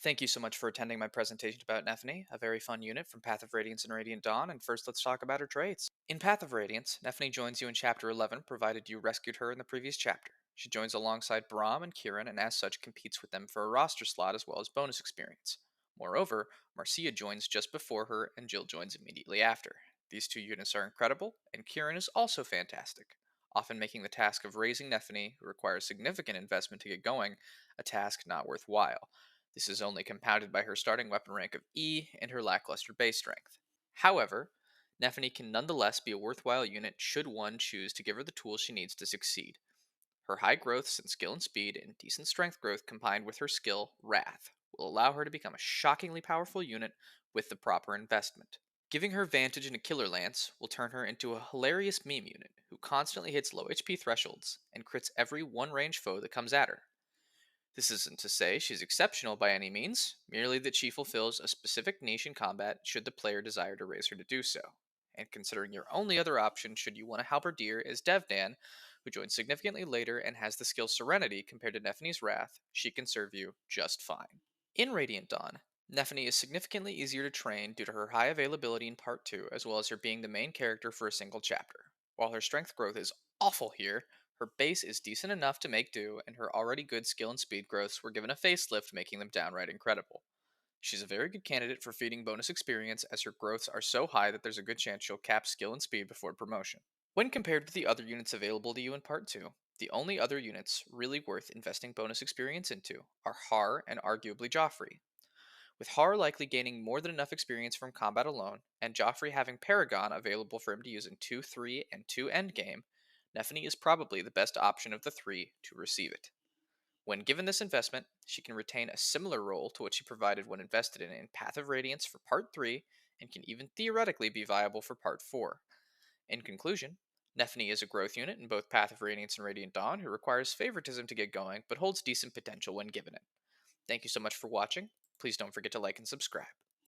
Thank you so much for attending my presentation about Nephenee, a very fun unit from Path of Radiance and Radiant Dawn, and first let's talk about her traits. In Path of Radiance, Nephenee joins you in Chapter 11, provided you rescued her in the previous chapter. She joins alongside Braum and Kieran, and as such competes with them for a roster slot as well as bonus experience. Moreover, Marcia joins just before her, and Jill joins immediately after. These two units are incredible, and Kieran is also fantastic, often making the task of raising Nephenee, who requires significant investment to get going, a task not worthwhile. This is only compounded by her starting weapon rank of E and her lackluster base strength. However, Nephenee can nonetheless be a worthwhile unit should one choose to give her the tools she needs to succeed. Her high growths in skill and speed and decent strength growth combined with her skill, Wrath, will allow her to become a shockingly powerful unit with the proper investment. Giving her Vantage and a Killer Lance will turn her into a hilarious meme unit who constantly hits low HP thresholds and crits every one range foe that comes at her. This isn't to say she's exceptional by any means, merely that she fulfills a specific niche in combat should the player desire to raise her to do so. And considering your only other option should you want a halberdier is Devdan, who joins significantly later and has the skill Serenity compared to Nephenee's Wrath, she can serve you just fine. In Radiant Dawn, Nephenee is significantly easier to train due to her high availability in Part 2, as well as her being the main character for a single chapter. While her strength growth is awful here, her base is decent enough to make do, and her already good skill and speed growths were given a facelift, making them downright incredible. She's a very good candidate for feeding bonus experience, as her growths are so high that there's a good chance she'll cap skill and speed before promotion. When compared with the other units available to you in Part 2, the only other units really worth investing bonus experience into are Har and arguably Joffrey. With Har likely gaining more than enough experience from combat alone, and Joffrey having Paragon available for him to use in 2 3 and 2 endgame, Nephenee is probably the best option of the three to receive it. When given this investment, she can retain a similar role to what she provided when invested in Path of Radiance for Part 3, and can even theoretically be viable for Part 4. In conclusion, Nephenee is a growth unit in both Path of Radiance and Radiant Dawn who requires favoritism to get going, but holds decent potential when given it. Thank you so much for watching. Please don't forget to like and subscribe.